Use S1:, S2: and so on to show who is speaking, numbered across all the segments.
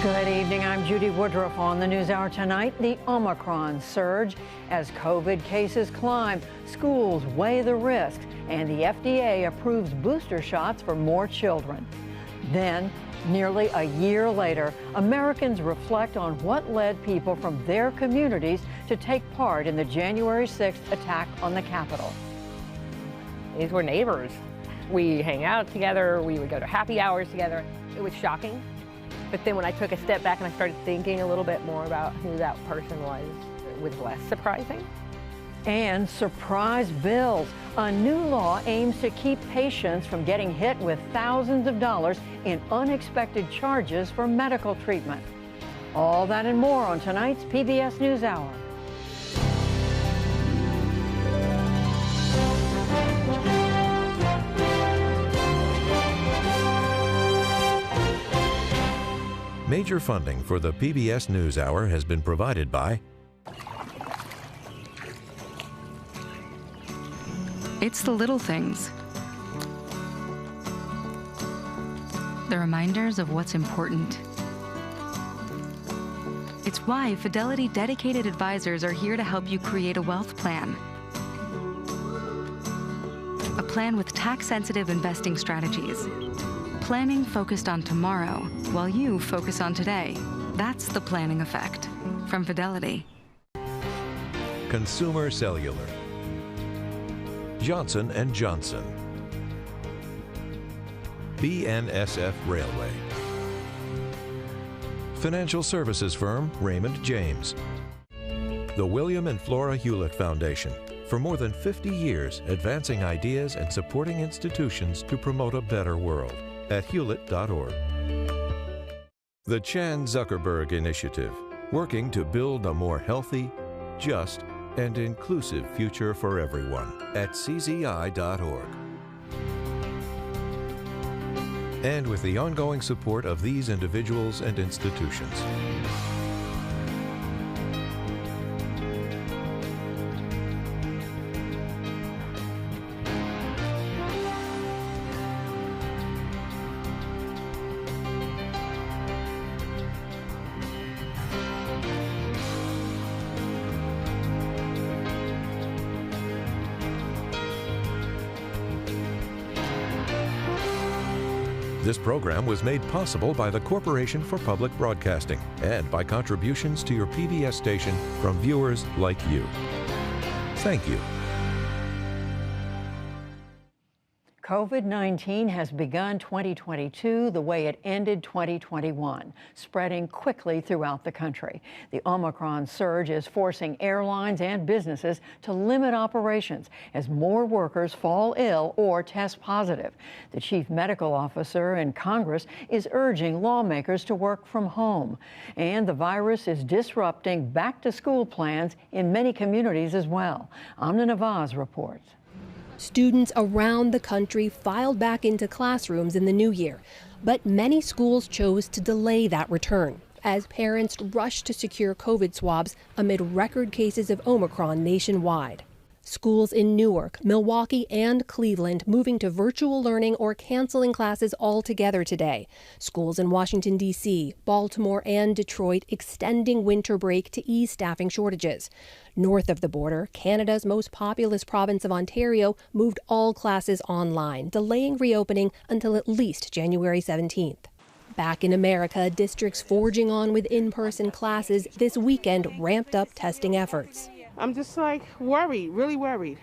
S1: Good evening. I'm Judy Woodruff on the NewsHour tonight. The Omicron surge as COVID cases climb, schools weigh the risks, and the FDA approves booster shots for more children. Then, nearly a year later, Americans reflect on what led people from their communities to take part in the January 6th attack on the Capitol.
S2: These were neighbors. We hang out together, we would go to happy hours together. It was shocking. But then when I took a step back and I started thinking a little bit more about who that person was, it was less surprising.
S1: And surprise bills. A new law aims to keep patients from getting hit with thousands of dollars in unexpected charges for medical treatment. All that and more on tonight's PBS NewsHour.
S3: Major funding for the PBS NewsHour has been provided by
S4: It's the little things. The reminders of what's important. It's why Fidelity dedicated advisors are here to help you create a wealth plan. A plan with tax-sensitive investing strategies. Planning focused on tomorrow, while you focus on today. That's the planning effect. From Fidelity.
S3: Consumer Cellular, Johnson & Johnson, BNSF Railway, financial services firm Raymond James, the William and Flora Hewlett Foundation, for more than 50 years advancing ideas and supporting institutions to promote a better world. At hewlett.org. The Chan Zuckerberg Initiative, working to build a more healthy, just, and inclusive future for everyone at czi.org. And with the ongoing support of these individuals and institutions. This program was made possible by the Corporation for Public Broadcasting and by contributions to your PBS station from viewers like you. Thank you.
S1: COVID-19 has begun 2022 the way it ended 2021, spreading quickly throughout the country. The Omicron surge is forcing airlines and businesses to limit operations as more workers fall ill or test positive. The chief medical officer in Congress is urging lawmakers to work from home. And the virus is disrupting back-to-school plans in many communities as well. Amna Nawaz reports.
S5: Students around the country filed back into classrooms in the new year, but many schools chose to delay that return as parents rushed to secure COVID swabs amid record cases of Omicron nationwide. Schools in Newark, Milwaukee, and Cleveland moving to virtual learning or canceling classes altogether today. Schools in Washington, D.C., Baltimore, and Detroit extending winter break to ease staffing shortages. North of the border, Canada's most populous province of Ontario moved all classes online, delaying reopening until at least January 17th. Back in America, districts forging on with in-person classes this weekend ramped up testing efforts.
S6: I'm just like worried, really worried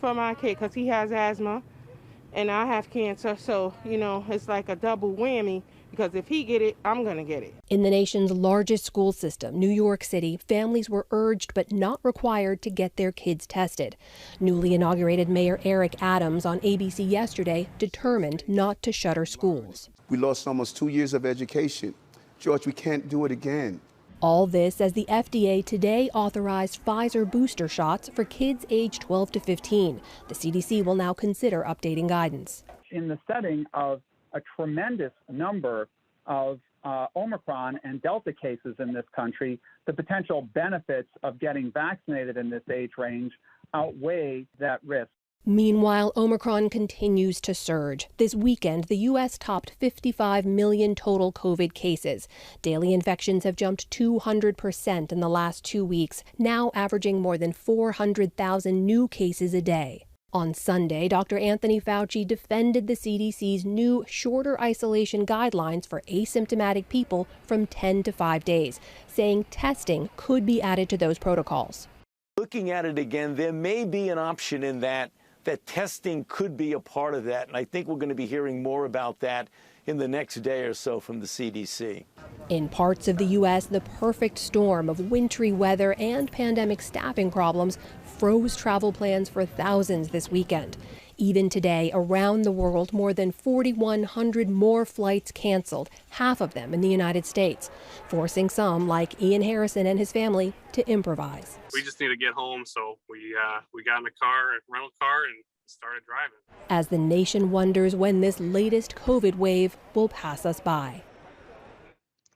S6: for my kid because he has asthma and I have cancer. So, it's like a double whammy because if he get it, I'm going to get it.
S5: In the nation's largest school system, New York City, families were urged but not required to get their kids tested. Newly inaugurated Mayor Eric Adams on ABC yesterday determined not to shutter schools.
S7: We lost almost 2 years of education. George, we can't do it again.
S5: All this as the FDA today authorized Pfizer booster shots for kids aged 12 to 15. The CDC will now consider updating guidance.
S8: In the setting of a tremendous number of Omicron and Delta cases in this country, the potential benefits of getting vaccinated in this age range outweigh that risk.
S5: Meanwhile, Omicron continues to surge. This weekend, the U.S. topped 55 million total COVID cases. Daily infections have jumped 200% in the last 2 weeks, now averaging more than 400,000 new cases a day. On Sunday, Dr. Anthony Fauci defended the CDC's new, shorter isolation guidelines for asymptomatic people from 10 to 5 days, saying testing could be added to those protocols.
S9: Looking at it again, there may be an option in that testing could be a part of that. And I think we're going to be hearing more about that in the next day or so from the CDC.
S5: In parts of the U.S., the perfect storm of wintry weather and pandemic staffing problems froze travel plans for thousands this weekend. Even today, around the world, more than 4,100 more flights canceled, half of them in the United States, forcing some, like Ian Harrison and his family, to improvise.
S10: We just need to get home, so we got in a rental car, and started driving.
S5: As the nation wonders when this latest COVID wave will pass us by.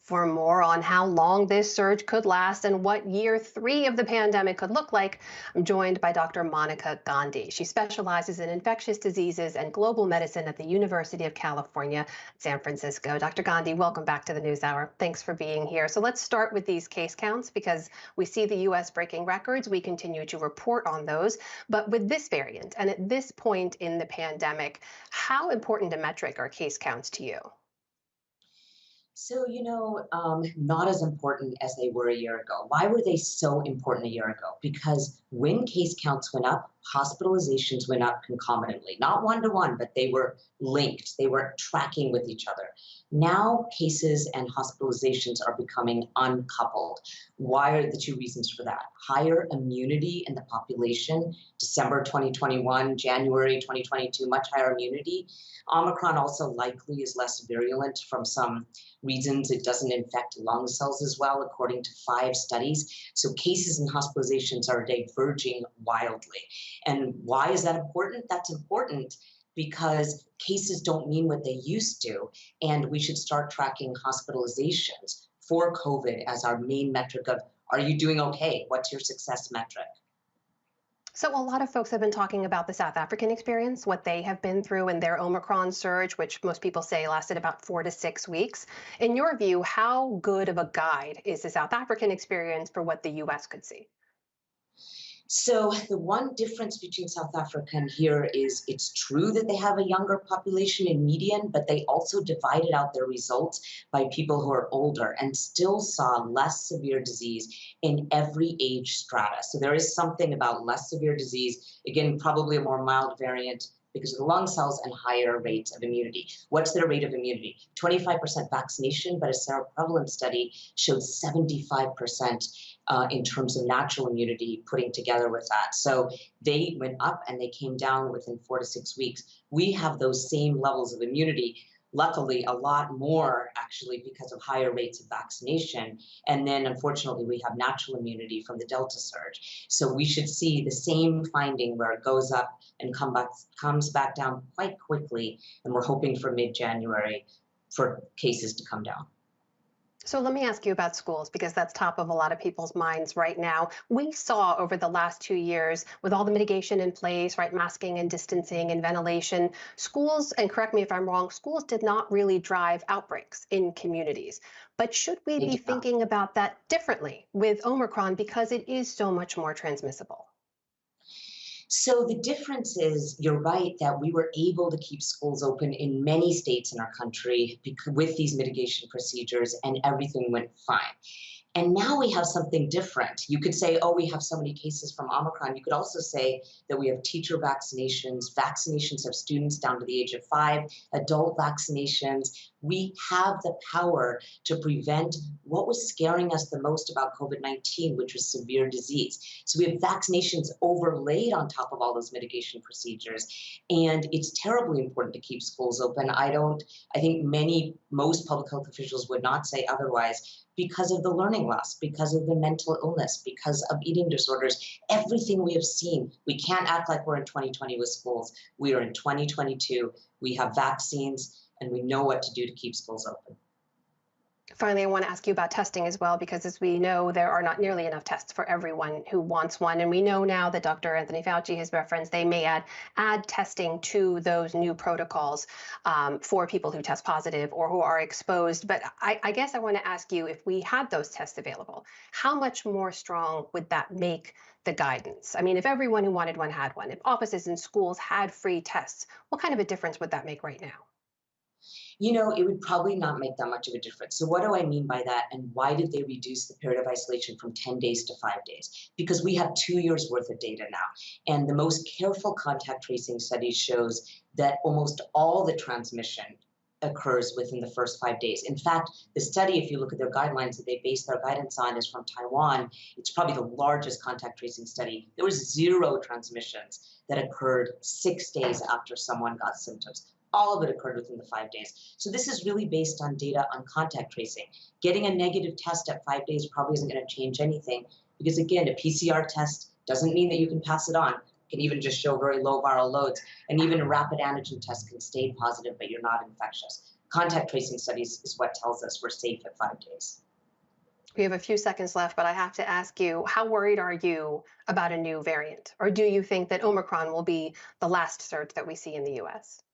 S11: For more on how long this surge could last and what year 3 of the pandemic could look like, I'm joined by Dr. Monica Gandhi. She specializes in infectious diseases and global medicine at the University of California, San Francisco. Dr. Gandhi, welcome back to the NewsHour. Thanks for being here. So let's start with these case counts because we see the U.S. breaking records. We continue to report on those. But with this variant and at this point in the pandemic, how important a metric are case counts to you?
S12: So, not as important as they were a year ago. Why were they so important a year ago? Because when case counts went up, hospitalizations went up concomitantly, not one-to-one, but they were linked. They were tracking with each other. Now cases and hospitalizations are becoming uncoupled. Why are the two reasons for that? Higher immunity in the population, December 2021, January 2022, much higher immunity. Omicron also likely is less virulent from some reasons. It doesn't infect lung cells as well, according to 5 studies. So cases and hospitalizations are diverging wildly. And why is that important? That's important because cases don't mean what they used to, and we should start tracking hospitalizations for COVID as our main metric of, are you doing okay? What's your success metric?
S11: So a lot of folks have been talking about the South African experience, what they have been through in their Omicron surge, which most people say lasted about 4 to 6 weeks. In your view, how good of a guide is the South African experience for what the U.S. could see?
S12: So the one difference between South Africa and here is it's true that they have a younger population in median, but they also divided out their results by people who are older and still saw less severe disease in every age strata. So there is something about less severe disease, again, probably a more mild variant because of the lung cells and higher rates of immunity. What's their rate of immunity? 25% vaccination, but a seroprevalence study showed 75% in terms of natural immunity putting together with that. So they went up and they came down within 4 to 6 weeks. We have those same levels of immunity, luckily a lot more actually because of higher rates of vaccination. And then unfortunately we have natural immunity from the Delta surge. So we should see the same finding where it goes up and comes back down quite quickly. And we're hoping for mid-January for cases to come down.
S11: So let me ask you about schools, because that's top of a lot of people's minds right now. We saw over the last 2 years, with all the mitigation in place, right, masking and distancing and ventilation, schools, and correct me if I'm wrong, schools did not really drive outbreaks in communities. But should we be thinking about that differently with Omicron because it is so much more transmissible?
S12: So the difference is, you're right, that we were able to keep schools open in many states in our country with these mitigation procedures, and everything went fine. And now we have something different. You could say, oh, we have so many cases from Omicron. You could also say that we have teacher vaccinations, vaccinations of students down to the age of 5, adult vaccinations. We have the power to prevent what was scaring us the most about COVID-19, which was severe disease. So we have vaccinations overlaid on top of all those mitigation procedures. And it's terribly important to keep schools open. I think most public health officials would not say otherwise, because of the learning loss, because of the mental illness, because of eating disorders, everything we have seen. We can't act like we're in 2020 with schools. We are in 2022. We have vaccines, and we know what to do to keep schools open.
S11: Finally, I want to ask you about testing as well, because as we know, there are not nearly enough tests for everyone who wants one. And we know now that Dr. Anthony Fauci has referenced they may add testing to those new protocols for people who test positive or who are exposed. But I guess I want to ask you, if we had those tests available, how much more strong would that make the guidance? I mean, if everyone who wanted one had one, if offices and schools had free tests, what kind of a difference would that make right now?
S12: You know, it would probably not make that much of a difference. So what do I mean by that? And why did they reduce the period of isolation from 10 days to 5 days? Because we have 2 years worth of data now. And the most careful contact tracing study shows that almost all the transmission occurs within the first 5 days. In fact, the study, if you look at their guidelines that they base their guidance on, is from Taiwan. It's probably the largest contact tracing study. There was 0 transmissions that occurred 6 days after someone got symptoms. All of it occurred within the 5 days. So this is really based on data on contact tracing. Getting a negative test at 5 days probably isn't going to change anything, because again, a PCR test doesn't mean that you can pass it on. It can even just show very low viral loads. And even a rapid antigen test can stay positive, but you're not infectious. Contact tracing studies is what tells us we're safe at 5 days.
S11: We have a few seconds left, but I have to ask you, how worried are you about a new variant? Or do you think that Omicron will be the last surge that we see in the US?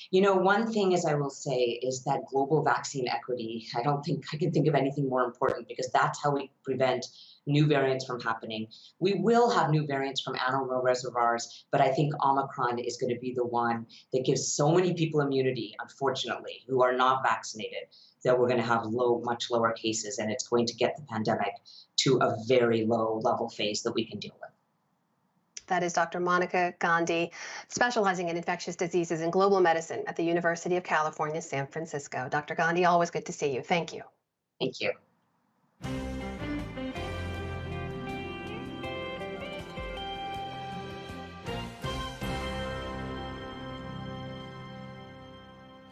S12: You know, one thing is I will say is that global vaccine equity, I don't think I can think of anything more important, because that's how we prevent new variants from happening. We will have new variants from animal reservoirs, but I think Omicron is going to be the one that gives so many people immunity, unfortunately, who are not vaccinated, that we're going to have much lower cases, and it's going to get the pandemic to a very low level phase that we can deal with.
S11: That is Dr. Monica Gandhi, specializing in infectious diseases and global medicine at the University of California, San Francisco. Dr. Gandhi, always good to see you. Thank you.
S12: Thank you.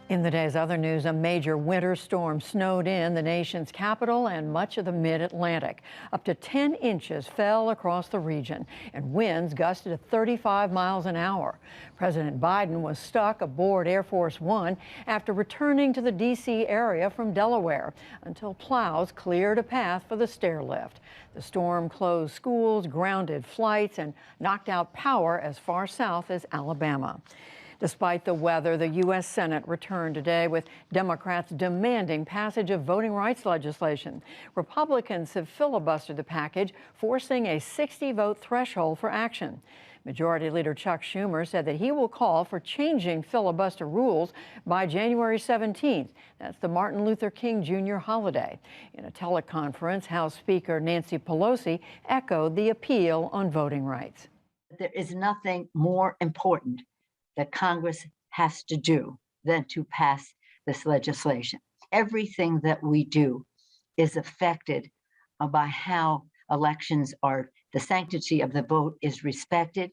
S1: In the day's other news, a major winter storm snowed in the nation's capital and much of the mid-Atlantic. Up to 10 inches fell across the region, and winds gusted at 35 miles an hour. President Biden was stuck aboard Air Force One after returning to the D.C. area from Delaware until plows cleared a path for the stairlift. The storm closed schools, grounded flights, and knocked out power as far south as Alabama. Despite the weather, the U.S. Senate returned today with Democrats demanding passage of voting rights legislation. Republicans have filibustered the package, forcing a 60-vote threshold for action. Majority Leader Chuck Schumer said that he will call for changing filibuster rules by January 17th. That's the Martin Luther King Jr. holiday. In a teleconference, House Speaker Nancy Pelosi echoed the appeal on voting rights.
S13: There is nothing more important that Congress has to do than to pass this legislation. Everything that we do is affected by how elections are, the sanctity of the vote is respected.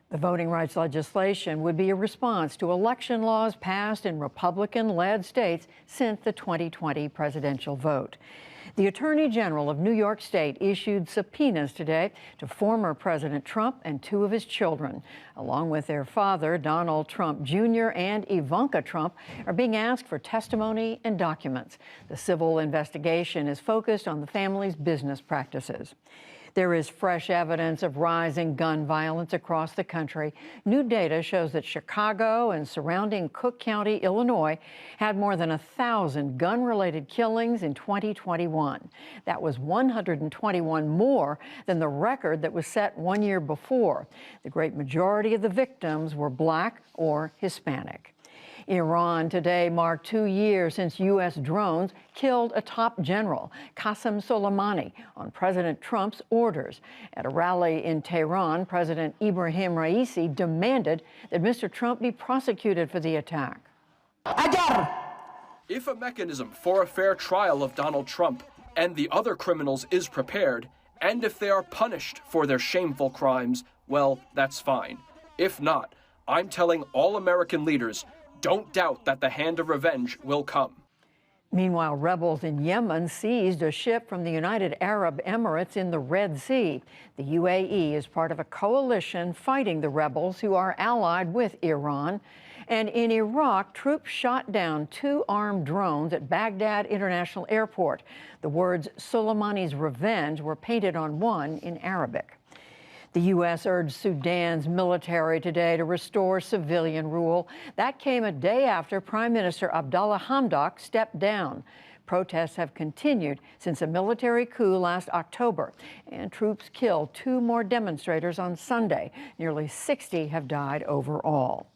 S1: The voting rights legislation would be a response to election laws passed in Republican-led states since the 2020 presidential vote. The Attorney General of New York State issued subpoenas today to former President Trump and 2 of his children. Along with their father, Donald Trump Jr. and Ivanka Trump, are being asked for testimony and documents. The civil investigation is focused on the family's business practices. There is fresh evidence of rising gun violence across the country. New data shows that Chicago and surrounding Cook County, Illinois, had more than 1,000 gun-related killings in 2021. That was 121 more than the record that was set 1 year before. The great majority of the victims were Black or Hispanic. Iran today marked 2 years since U.S. drones killed a top general, Qasem Soleimani, on President Trump's orders. At a rally in Tehran, President Ibrahim Raisi demanded that Mr. Trump be prosecuted for the attack.
S14: If a mechanism for a fair trial of Donald Trump and the other criminals is prepared, and if they are punished for their shameful crimes, well, that's fine. If not, I'm telling all American leaders, don't doubt that the hand of revenge will come.
S1: Meanwhile, rebels in Yemen seized a ship from the United Arab Emirates in the Red Sea. The UAE is part of a coalition fighting the rebels who are allied with Iran. And in Iraq, troops shot down 2 armed drones at Baghdad International Airport. The words Soleimani's revenge were painted on one in Arabic. The U.S. urged Sudan's military today to restore civilian rule. That came a day after Prime Minister Abdallah Hamdok stepped down. Protests have continued since a military coup last October, and troops killed 2 more demonstrators on Sunday. Nearly 60 have died overall.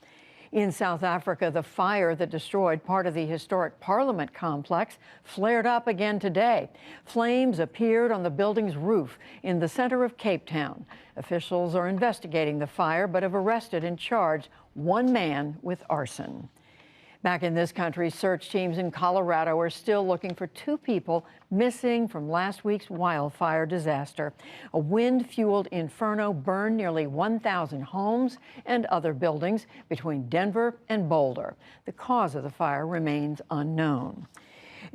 S1: In South Africa, the fire that destroyed part of the historic Parliament complex flared up again today. Flames appeared on the building's roof in the center of Cape Town. Officials are investigating the fire but have arrested and charged 1 man with arson. Back in this country, search teams in Colorado are still looking for 2 people missing from last week's wildfire disaster. A wind-fueled inferno burned nearly 1,000 homes and other buildings between Denver and Boulder. The cause of the fire remains unknown.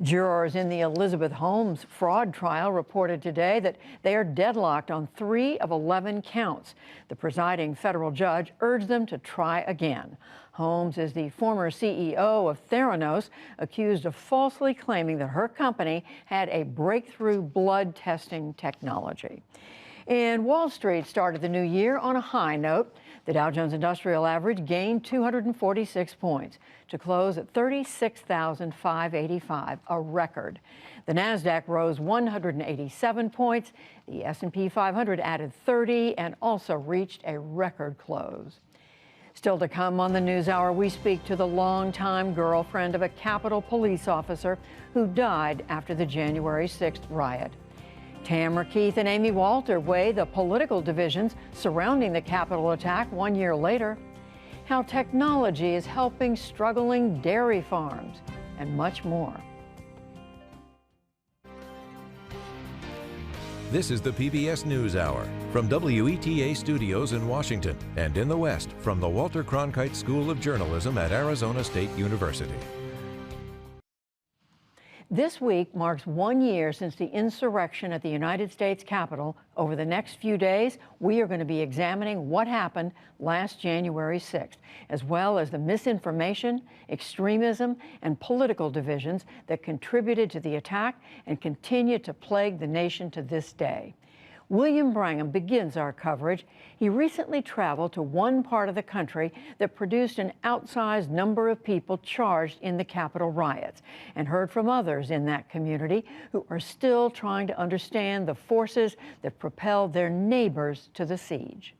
S1: Jurors in the Elizabeth Holmes fraud trial reported today that they are deadlocked on 3 of 11 counts. The presiding federal judge urged them to try again. Holmes is the former CEO of Theranos, accused of falsely claiming that her company had a breakthrough blood testing technology. And Wall Street started the new year on a high note. The Dow Jones Industrial Average gained 246 points to close at 36,585, a record. The Nasdaq rose 187 points. The S&P 500 added 30 and also reached a record close. Still to come on the NewsHour, we speak to the longtime girlfriend of a Capitol police officer who died after the January 6th riot. Tamara Keith and Amy Walter weigh the political divisions surrounding the Capitol attack 1 year later, how technology is helping struggling dairy farms, and much more.
S3: This is the PBS NewsHour from WETA Studios in Washington and in the West from the Walter Cronkite School of Journalism at Arizona State University.
S1: This week marks 1 year since the insurrection at the United States Capitol. Over the next few days, we are going to be examining what happened last January 6th, as well as the misinformation, extremism, and political divisions that contributed to the attack and continue to plague the nation to this day. William Brangham begins our coverage. He recently traveled to one part of the country that produced an outsized number of people charged in the Capitol riots, and heard from others in that community who are still trying to understand the forces that propelled their neighbors to the siege.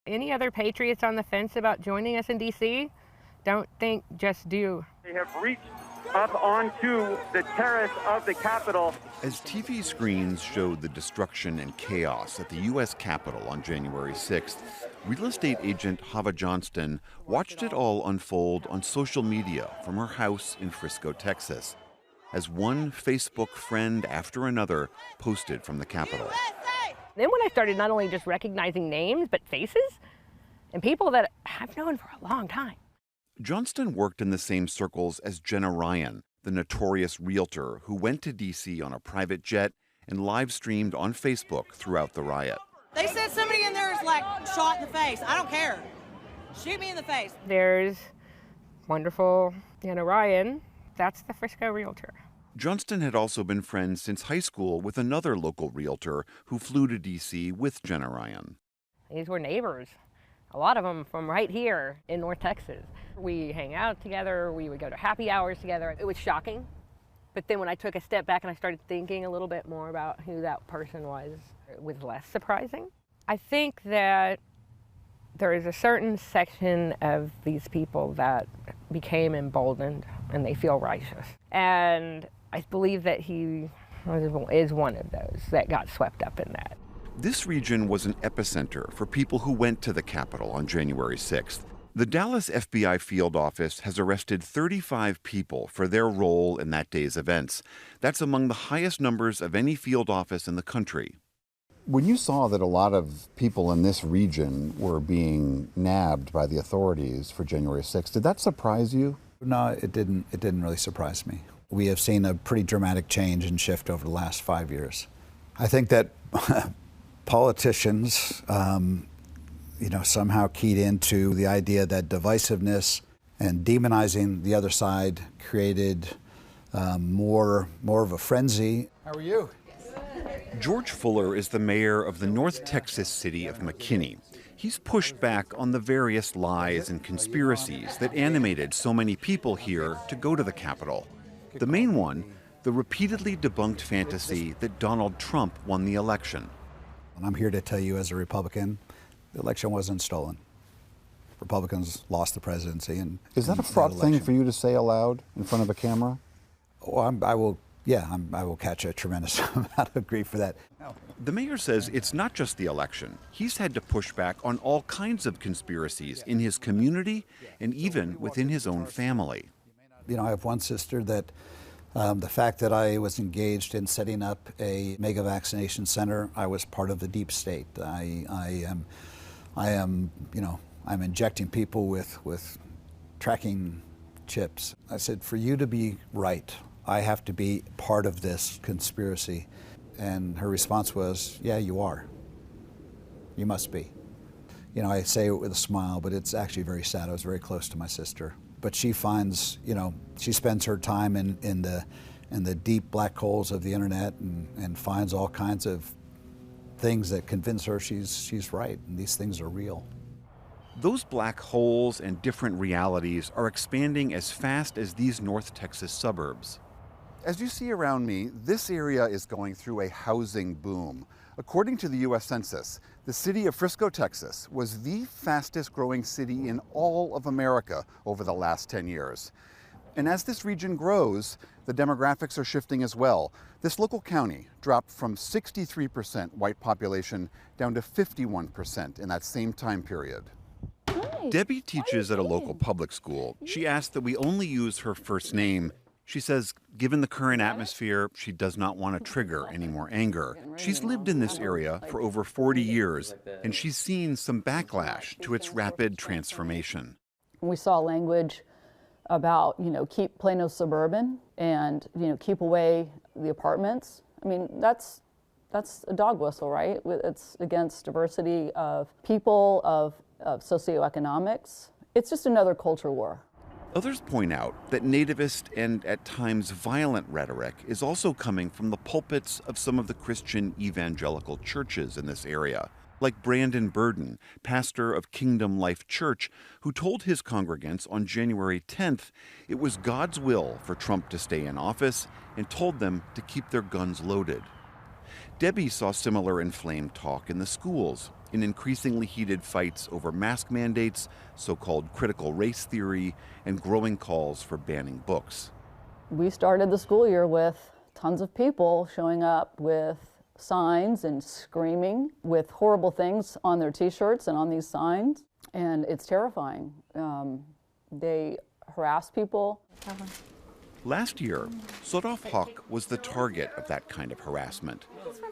S2: Any other patriots on the fence about joining us in D.C.? Don't think, just do.
S15: They have reached up onto the terrace of the Capitol.
S16: As TV screens showed the destruction and chaos at the U.S. Capitol on January 6th, real estate agent Hava Johnston watched it all unfold on social media from her house in Frisco, Texas, as one Facebook friend after another posted from the Capitol.
S2: Then when I started not only just recognizing names, but faces, and people that I've known for a long time.
S16: Johnston worked in the same circles as Jenna Ryan, the notorious realtor who went to D.C. on a private jet and live-streamed on Facebook throughout the riot.
S17: They said somebody in there is like shot in the face. I don't care. Shoot me in the face.
S2: There's wonderful Jenna Ryan. That's the Frisco realtor.
S16: Johnston had also been friends since high school with another local realtor who flew to D.C. with Jenna Ryan.
S2: These were neighbors. A lot of them from right here in North Texas. We hang out together, we would go to happy hours together. It was shocking, but then when I took a step back and I started thinking a little bit more about who that person was, it was less surprising. I think that there is a certain section of these people that became emboldened and they feel righteous. And I believe that he is one of those that got swept up in that.
S16: This region was an epicenter for people who went to the Capitol on January 6th. The Dallas FBI field office has arrested 35 people for their role in that day's events. That's among the highest numbers of any field office in the country.
S18: When you saw that a lot of people in this region were being nabbed by the authorities for January 6th, did that surprise you?
S19: No, it didn't really surprise me. We have seen a pretty dramatic change and shift over the last 5 years. I think that politicians, somehow keyed into the idea that divisiveness And demonizing the other side created more of a frenzy. How are you?
S16: George Fuller is the mayor of the North Texas city of McKinney. He's pushed back on the various lies and conspiracies that animated so many people here to go to the Capitol. The main one, the repeatedly debunked fantasy that Donald Trump won the election.
S19: And I'm here to tell you as a Republican, the election wasn't stolen. Republicans lost the presidency. And
S18: is that a fraught thing for you to say aloud in front of a camera?
S19: Oh, I will catch a tremendous amount of grief for that.
S16: The mayor says it's not just the election. He's had to push back on all kinds of conspiracies in his community and even within his own family.
S19: You know, I have one sister that the fact that I was engaged in setting up a mega vaccination center, I was part of the deep state. I'm injecting people with tracking chips. I said, for you to be right, I have to be part of this conspiracy. And her response was, yeah, you are. You must be. You know, I say it with a smile, but it's actually very sad. I was very close to my sister. But she finds, you know, she spends her time in the deep black holes of the internet and finds all kinds of things that convince her she's right, and these things are real.
S16: Those black holes and different realities are expanding as fast as these North Texas suburbs.
S18: As you see around me, this area is going through a housing boom. According to the U.S. Census, the city of Frisco, Texas, was the fastest growing city in all of America over the last 10 years. And as this region grows, the demographics are shifting as well. This local county dropped from 63% white population down to 51% in that same time period.
S16: Debbie teaches at a local public school. She asked that we only use her first name. She says, given the current atmosphere, she does not want to trigger any more anger. She's lived in this area for over 40 years, and she's seen some backlash to its rapid transformation.
S20: We saw language about, keep Plano suburban and, keep away the apartments. I mean, that's a dog whistle, right? It's against diversity of people, of socioeconomics. It's just another culture war.
S16: Others point out that nativist and at times violent rhetoric is also coming from the pulpits of some of the Christian evangelical churches in this area, like Brandon Burden, pastor of Kingdom Life Church, who told his congregants on January 10th it was God's will for Trump to stay in office and told them to keep their guns loaded. Debbie saw similar inflamed talk in the schools, in increasingly heated fights over mask mandates, so-called critical race theory, and growing calls for banning books.
S20: We started the school year with tons of people showing up with signs and screaming with horrible things on their t-shirts and on these signs, and it's terrifying. They harass people.
S16: Last year, Sodaf Hawk was the target of that kind of harassment.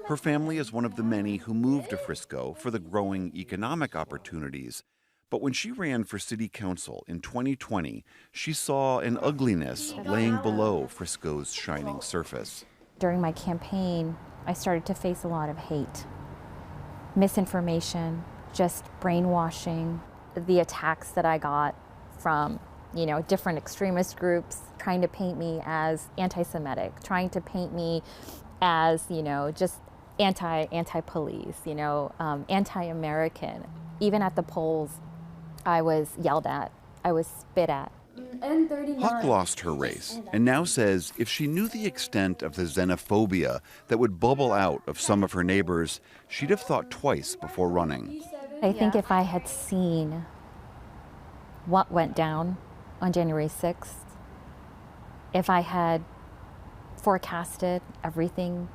S16: Her family is one of the many who moved to Frisco for the growing economic opportunities. But when she ran for city council in 2020, she saw an ugliness laying below Frisco's shining surface.
S21: During my campaign, I started to face a lot of hate, misinformation, just brainwashing. The attacks that I got from different extremist groups trying to paint me as anti-Semitic, trying to paint me as, just anti-police, anti-American. Even at the polls, I was yelled at, I was spit at.
S16: Hawk lost her race and now says if she knew the extent of the xenophobia that would bubble out of some of her neighbors, she'd have thought twice before running.
S21: I think if I had seen what went down on January 6th, if I had forecasted everything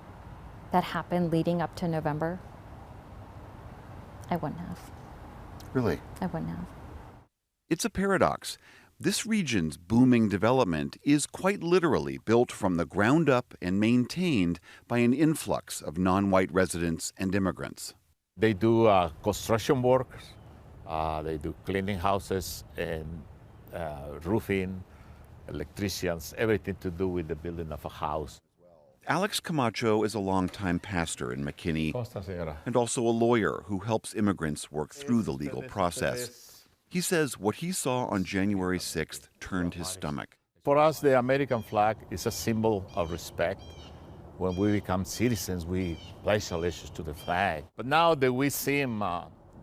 S21: that happened leading up to November, I wouldn't have.
S16: Really?
S21: I wouldn't have.
S16: It's a paradox. This region's booming development is quite literally built from the ground up and maintained by an influx of non-white residents and immigrants.
S22: They do construction work, they do cleaning houses and roofing, electricians, everything to do with the building of a house.
S16: Alex Camacho is a longtime pastor in McKinney and also a lawyer who helps immigrants work through the legal process. He says what he saw on January 6th turned his stomach.
S22: For us, the American flag is a symbol of respect. When we become citizens, we pledge allegiance to the flag. But now that we see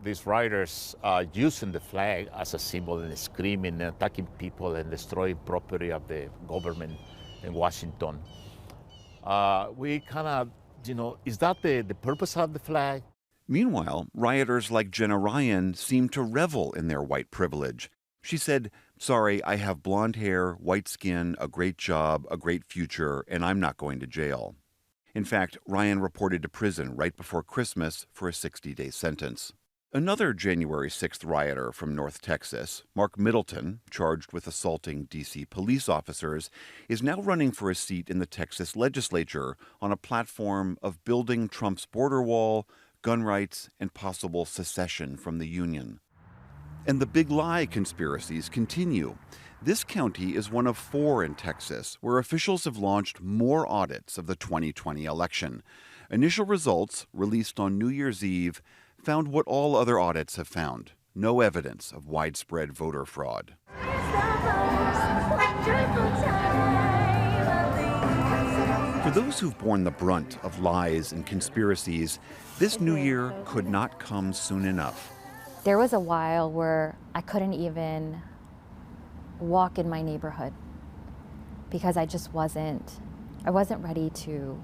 S22: these rioters using the flag as a symbol and screaming and attacking people and destroying property of the government in Washington, we kind of, is that the purpose of the flag?
S16: Meanwhile, rioters like Jenna Ryan seem to revel in their white privilege. She said, "Sorry, I have blonde hair, white skin, a great job, a great future, and I'm not going to jail." In fact, Ryan reported to prison right before Christmas for a 60-day sentence. Another January 6th rioter from North Texas, Mark Middleton, charged with assaulting D.C. police officers, is now running for a seat in the Texas legislature on a platform of building Trump's border wall, gun rights, and possible secession from the Union. And the big lie conspiracies continue. This county is one of 4 in Texas where officials have launched more audits of the 2020 election. Initial results, released on New Year's Eve, found what all other audits have found: no evidence of widespread voter fraud. For those who've borne the brunt of lies and conspiracies, this new year could not come soon enough.
S21: There was a while where I couldn't even walk in my neighborhood because I wasn't ready to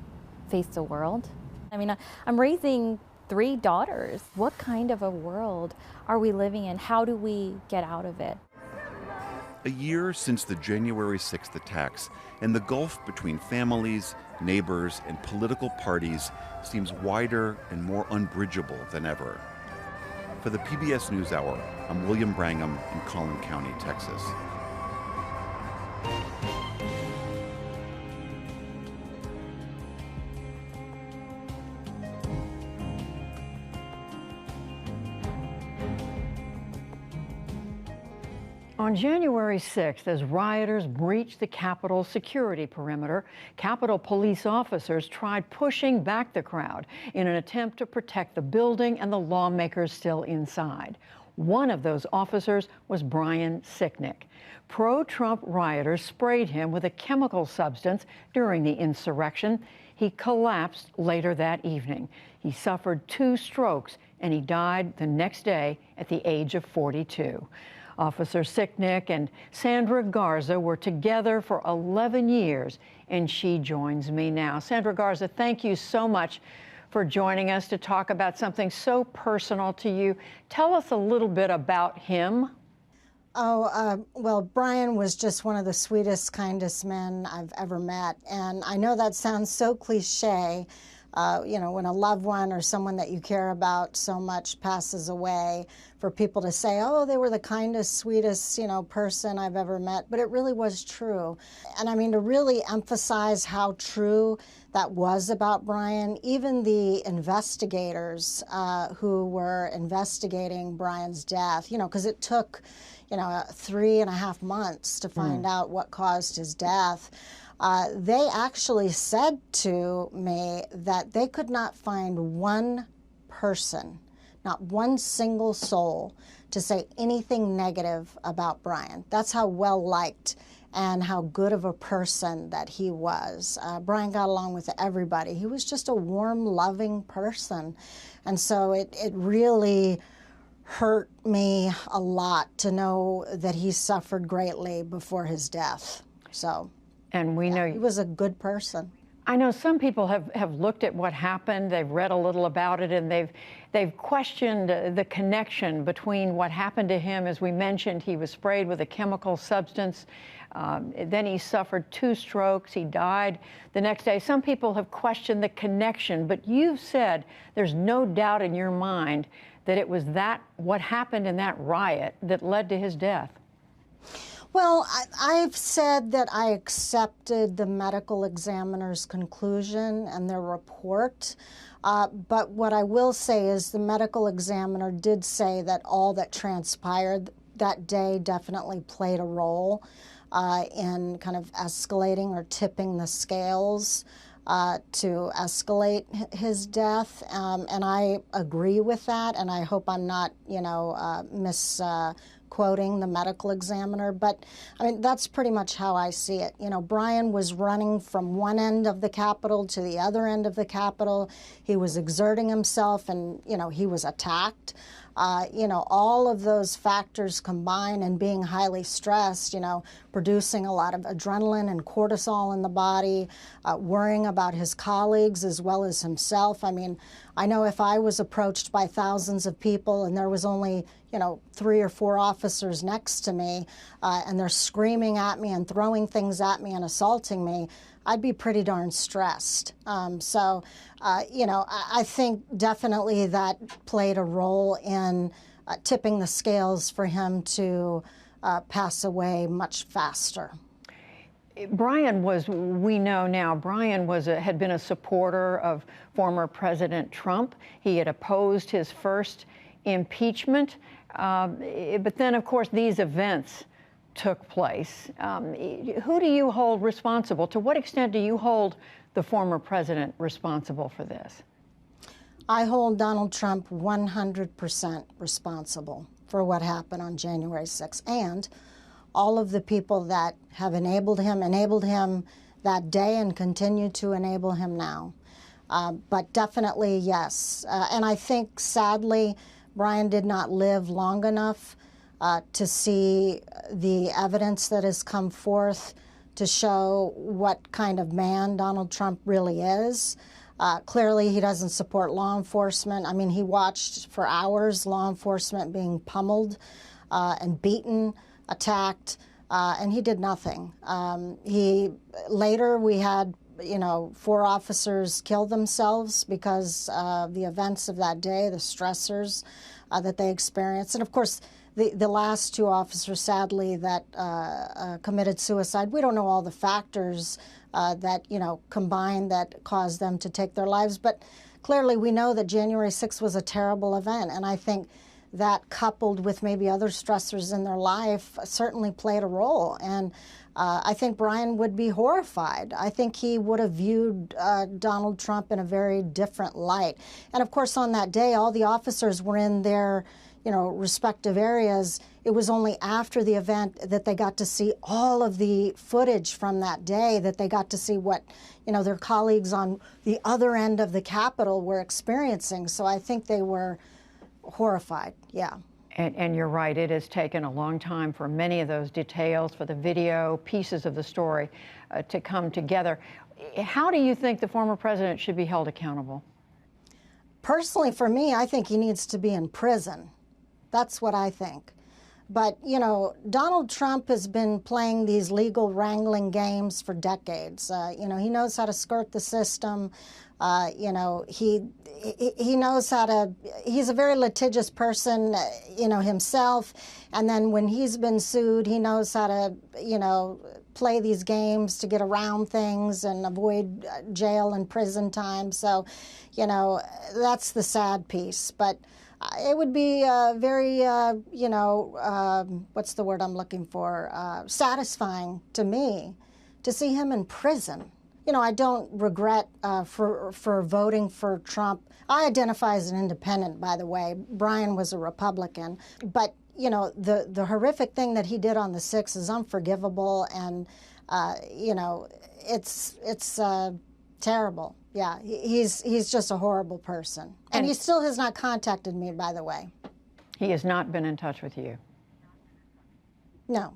S21: face the world. I mean, I'm raising 3 daughters. What kind of a world are we living in? How do we get out of it?
S16: A year since the January 6th attacks, and the gulf between families, neighbors, and political parties seems wider and more unbridgeable than ever. For the PBS NewsHour, I'm William Brangham in Collin County, Texas.
S1: On January 6th, as rioters breached the Capitol security perimeter, Capitol police officers tried pushing back the crowd in an attempt to protect the building and the lawmakers still inside. One of those officers was Brian Sicknick. Pro-Trump rioters sprayed him with a chemical substance during the insurrection. He collapsed later that evening. He suffered 2 strokes, and he died the next day at the age of 42. Officer Sicknick and Sandra Garza were together for 11 years, and she joins me now. Sandra Garza, thank you so much for joining us to talk about something so personal to you. Tell us a little bit about him.
S4: Well, Brian was just one of the sweetest, kindest men I've ever met. And I know that sounds so cliche, when a loved one or someone that you care about so much passes away, for people to say, oh, they were the kindest, sweetest, person I've ever met. But it really was true. And I mean, to really emphasize how true that was about Brian, even the investigators who were investigating Brian's death, because it took, 3.5 months to find out what caused his death. They actually said to me that they could not find one person, not one single soul, to say anything negative about Brian. That's how well liked and how good of a person that he was. Brian got along with everybody. He was just a warm, loving person. And so it really hurt me a lot to know that he suffered greatly before his death. So.
S1: And we know
S4: he was a good person.
S1: I know some people have looked at what happened, they've read a little about it, and they've questioned the connection between what happened to him. As we mentioned, he was sprayed with a chemical substance. Then he suffered 2 strokes. He died the next day. Some people have questioned the connection, but you've said there's no doubt in your mind that it was what happened in that riot that led to his death.
S4: Well, I've said that I accepted the medical examiner's conclusion and their report. But what I will say is the medical examiner did say that all that transpired that day definitely played a role in kind of escalating or tipping the scales to escalate his death. quoting the medical examiner, but I mean, that's pretty much how I see it. You know, Brian was running from one end of the Capitol to the other end of the Capitol. He was exerting himself and, you know, he was attacked. You know, all of those factors combined and being highly stressed, you know, producing a lot of adrenaline and cortisol in the body, worrying about his colleagues as well as himself. I mean, I know if I was approached by thousands of people and there was only, you know, 3 or 4 officers next to me and they're screaming at me and throwing things at me and assaulting me, I'd be pretty darn stressed. You know, I think definitely that played a role in tipping the scales for him to pass away much faster.
S1: Brian was, we know now, Brian was had been a supporter of former President Trump. He had opposed his first impeachment. But then, of course, these events took place. Who do you hold responsible? To what extent do you hold the former president responsible for this?
S4: I hold Donald Trump 100% responsible for what happened on January 6th, and all of the people that have enabled him that day and continue to enable him now. But definitely, yes. And I think, sadly, Brian did not live long enough to see the evidence that has come forth to show what kind of man Donald Trump really is. Clearly, he doesn't support law enforcement. I mean, he watched for hours law enforcement being pummeled and beaten, attacked, and he did nothing. Later, we had, you know, 4 officers kill themselves because of the events of that day, the stressors that they experienced. And of course, the last 2 officers, sadly, that committed suicide, we don't know all the factors that, you know, combined that caused them to take their lives. But clearly, we know that January 6th was a terrible event. And I think that, coupled with maybe other stressors in their life, certainly played a role. And I think Brian would be horrified. I think he would have viewed Donald Trump in a very different light. And of course, on that day, all the officers were in their, you know, respective areas. It was only after the event that they got to see all of the footage from that day, that they got to see what, you know, their colleagues on the other end of the Capitol were experiencing. So I think they were horrified, yeah.
S1: And you're right, it has taken a long time for many of those details, for the video, pieces of the story to come together. How do you think the former president should be held accountable?
S4: Personally, for me, I think he needs to be in prison. That's what I think. But, you know, Donald Trump has been playing these legal wrangling games for decades. You know, he knows how to skirt the system. You know, he knows how to, he's a very litigious person, you know, himself. And then when he's been sued, he knows how to, you know, play these games to get around things and avoid jail and prison time. So, you know, that's the sad piece. But it would be very, you know, what's the word I'm looking for? Satisfying to me to see him in prison. You know, I don't regret for voting for Trump. I identify as an independent, by the way. Brian was a Republican. But, you know, the horrific thing that he did on the 6th is unforgivable. And, you know, it's terrible. Yeah, he's just a horrible person. And he still has not contacted me, by the way.
S1: He has not been in touch with you?
S4: No,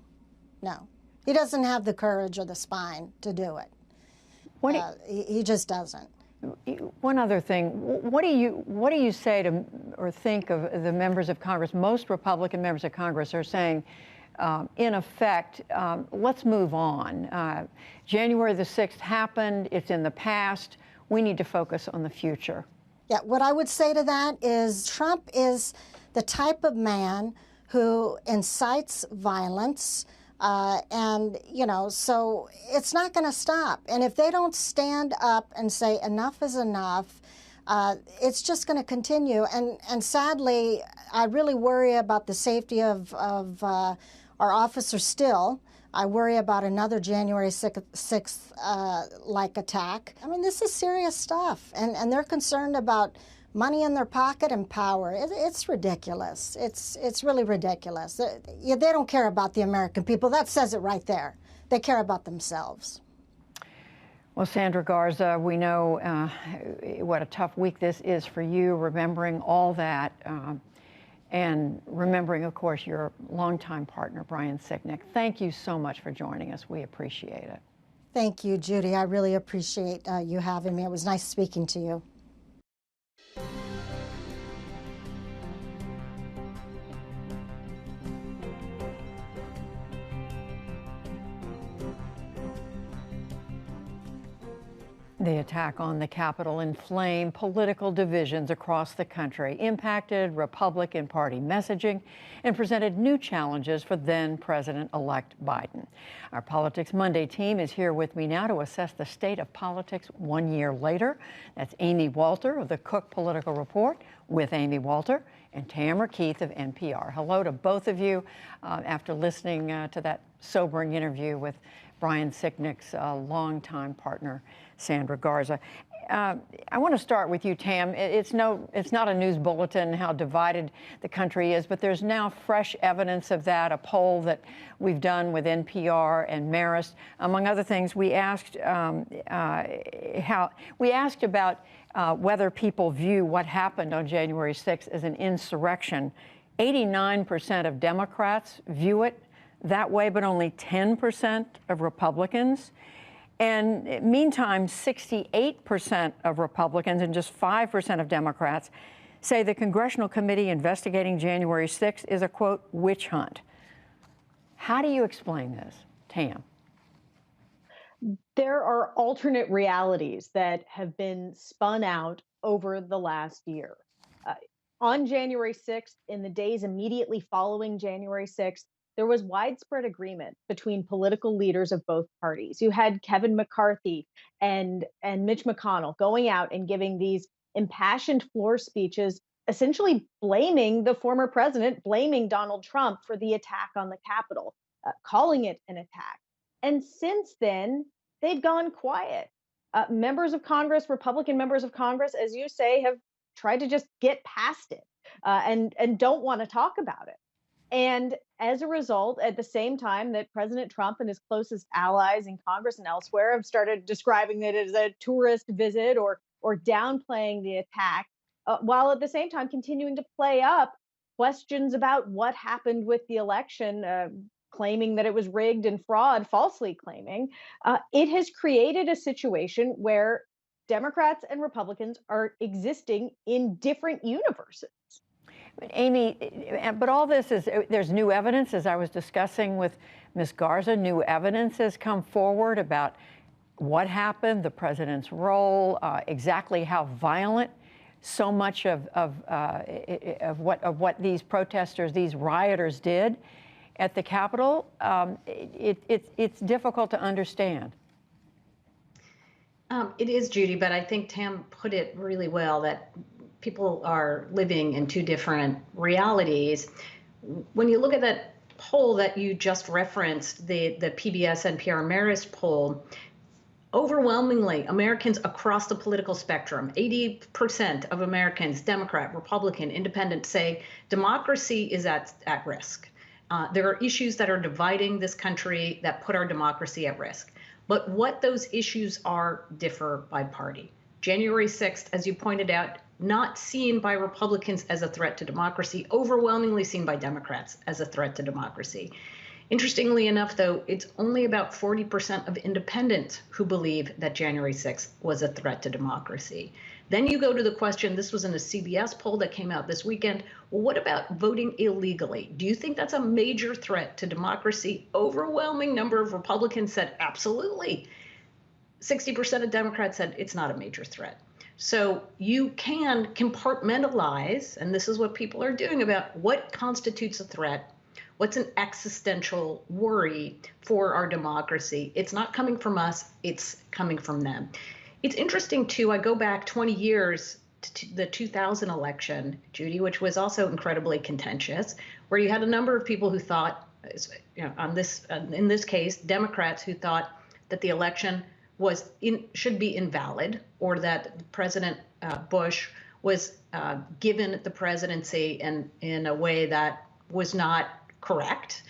S4: no. He doesn't have the courage or the spine to do it. He just doesn't.
S1: One other thing, what do you say to or think of the members of Congress? Most Republican members of Congress are saying, in effect, let's move on. January the 6th happened. It's in the past. We need to focus on the future.
S4: Yeah, what I would say to that is Trump is the type of man who incites violence. And, you know, so it's not going to stop. And if they don't stand up and say enough is enough, it's just going to continue. And sadly, I really worry about the safety of our officers still. I worry about another January 6th like attack. I mean, this is serious stuff. And they're concerned about money in their pocket and power. It's ridiculous. It's really ridiculous. They don't care about the American people. That says it right there. They care about themselves.
S1: Well, Sandra Garza, we know what a tough week this is for you, remembering all that, and remembering, of course, your longtime partner, Brian Sicknick. Thank you so much for joining us. We appreciate it.
S4: Thank you, Judy. I really appreciate you having me. It was nice speaking to you.
S1: The attack on the Capitol inflamed political divisions across the country, impacted Republican Party messaging, and presented new challenges for then President-elect Biden. Our Politics Monday team is here with me now to assess the state of politics 1 year later. That's Amy Walter of the Cook Political Report with Amy Walter and Tamara Keith of NPR. Hello to both of you after listening to that sobering interview with Brian Sicknick's longtime partner, Sandra Garza. I want to start with you, Tam. It's not a news bulletin how divided the country is, but there's now fresh evidence of that. A poll that we've done with NPR and Marist, among other things, we asked about whether people view what happened on January 6th as an insurrection. 89% of Democrats view it that way, but only 10% of Republicans. And meantime, 68% of Republicans and just 5% of Democrats say the congressional committee investigating January 6th is a, quote, witch hunt. How do you explain this, Tam?
S6: There are alternate realities that have been spun out over the last year. On January 6th, in the days immediately following January 6th, there was widespread agreement between political leaders of both parties. You had Kevin McCarthy and Mitch McConnell going out and giving these impassioned floor speeches, essentially blaming the former president, blaming Donald Trump for the attack on the Capitol, calling it an attack. And since then, they've gone quiet. Members of Congress, Republican members of Congress, as you say, have tried to just get past it and don't want to talk about it. And as a result, at the same time that President Trump and his closest allies in Congress and elsewhere have started describing it as a tourist visit or downplaying the attack, while at the same time continuing to play up questions about what happened with the election, claiming that it was rigged and fraud, falsely claiming, it has created a situation where Democrats and Republicans are existing in different universes.
S1: Amy, but all this is, there's new evidence, as I was discussing with Ms. Garza, new evidence has come forward about what happened, the president's role, exactly how violent so much of what these protesters, these rioters did at the Capitol. It's difficult to understand.
S7: It is, Judy, but I think Tam put it really well that people are living in two different realities. When you look at that poll that you just referenced, the PBS NPR Marist poll, overwhelmingly, Americans across the political spectrum, 80% of Americans, Democrat, Republican, Independent, say democracy is at risk. There are issues that are dividing this country that put our democracy at risk. But what those issues are differ by party. January 6th, as you pointed out, not seen by Republicans as a threat to democracy, overwhelmingly seen by Democrats as a threat to democracy. Interestingly enough, though, it's only about 40% of independents who believe that January 6th was a threat to democracy. Then you go to the question, this was in a CBS poll that came out this weekend, well, what about voting illegally? Do you think that's a major threat to democracy? Overwhelming number of Republicans said absolutely. 60% of Democrats said it's not a major threat. So you can compartmentalize, and this is what people are doing, about what constitutes a threat, what's an existential worry for our democracy. It's not coming from us, it's coming from them. It's interesting, too, I go back 20 years to the 2000 election, Judy, which was also incredibly contentious, where you had a number of people who thought, in this case, Democrats who thought that the election should be invalid, or that President Bush was given the presidency in a way that was not correct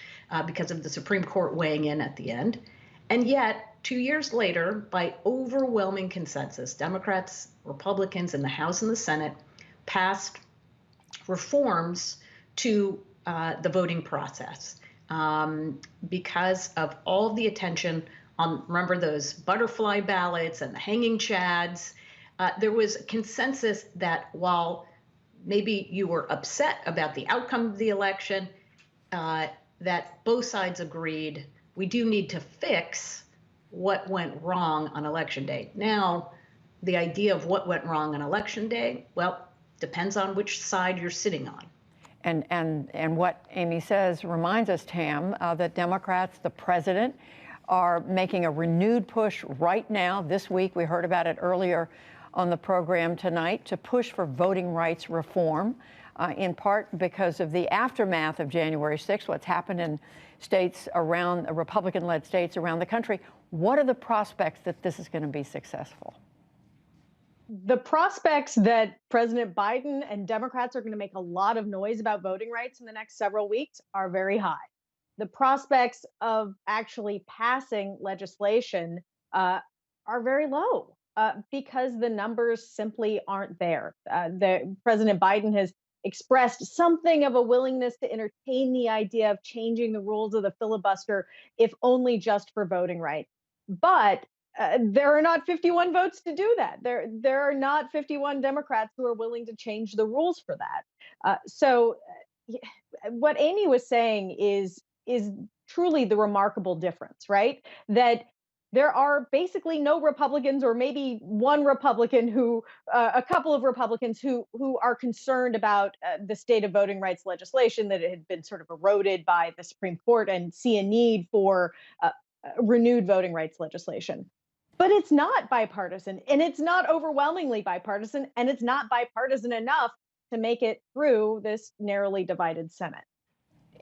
S7: because of the Supreme Court weighing in at the end. And yet, 2 years later, by overwhelming consensus, Democrats, Republicans in the House and the Senate passed reforms to the voting process because of all of the attention on, remember those butterfly ballots and the hanging chads. There was consensus that while maybe you were upset about the outcome of the election, that both sides agreed we do need to fix what went wrong on election day. Now, the idea of what went wrong on election day, well, depends on which side you're sitting on.
S1: And what Amy says reminds us, Tam, that Democrats, the president, are making a renewed push right now. This week, we heard about it earlier on the program tonight, to push for voting rights reform, in part because of the aftermath of January 6th, what's happened in states around, Republican-led states around the country. What are the prospects that this is going to be successful?
S6: The prospects that President Biden and Democrats are going to make a lot of noise about voting rights in the next several weeks are very high. The prospects of actually passing legislation are very low because the numbers simply aren't there. President Biden has expressed something of a willingness to entertain the idea of changing the rules of the filibuster, if only just for voting rights. But there are not 51 votes to do that. There are not 51 Democrats who are willing to change the rules for that. So what Amy was saying is truly the remarkable difference, right? That there are basically no Republicans, or maybe one Republican who, a couple of Republicans who are concerned about the state of voting rights legislation, that it had been sort of eroded by the Supreme Court, and see a need for renewed voting rights legislation. But it's not bipartisan, and it's not overwhelmingly bipartisan, and it's not bipartisan enough to make it through this narrowly divided Senate.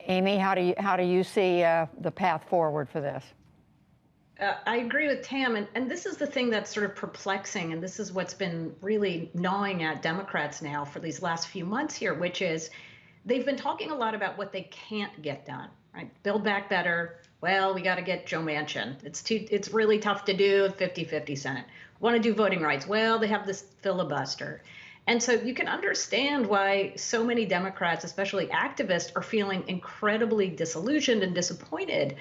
S1: Amy, how do you see the path forward for this?
S7: I agree with Tam, and this is the thing that's sort of perplexing, and this is what's been really gnawing at Democrats now for these last few months here, which is they've been talking a lot about what they can't get done, right? Build Back Better. Well, we got to get Joe Manchin. It's really tough to do, 50-50 Senate. Want to do voting rights? Well, they have this filibuster. And so you can understand why so many Democrats, especially activists, are feeling incredibly disillusioned and disappointed.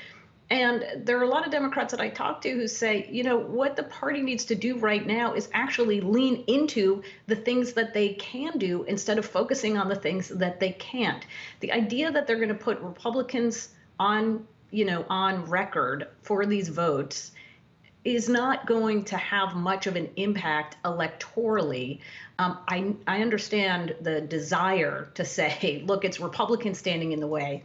S7: And there are a lot of Democrats that I talk to who say, you know, what the party needs to do right now is actually lean into the things that they can do instead of focusing on the things that they can't. The idea that they're going to put Republicans on record for these votes is not going to have much of an impact electorally. I understand the desire to say, look, it's Republicans standing in the way.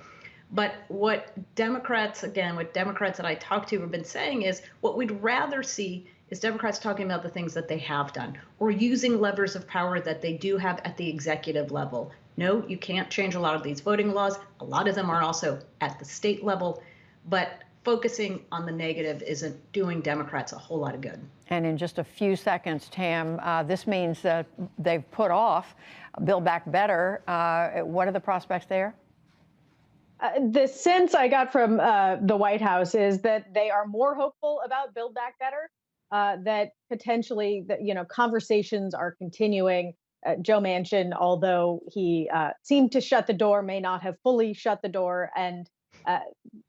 S7: But what Democrats that I talk to have been saying is what we'd rather see is Democrats talking about the things that they have done, or using levers of power that they do have at the executive level. No, you can't change a lot of these voting laws. A lot of them are also at the state level. But focusing on the negative isn't doing Democrats a whole lot of good.
S1: And in just a few seconds, Tam, this means that they've put off Build Back Better. What are the prospects there?
S6: The sense I got from the White House is that they are more hopeful about Build Back Better, that potentially conversations are continuing. Joe Manchin, although he seemed to shut the door, may not have fully shut the door, and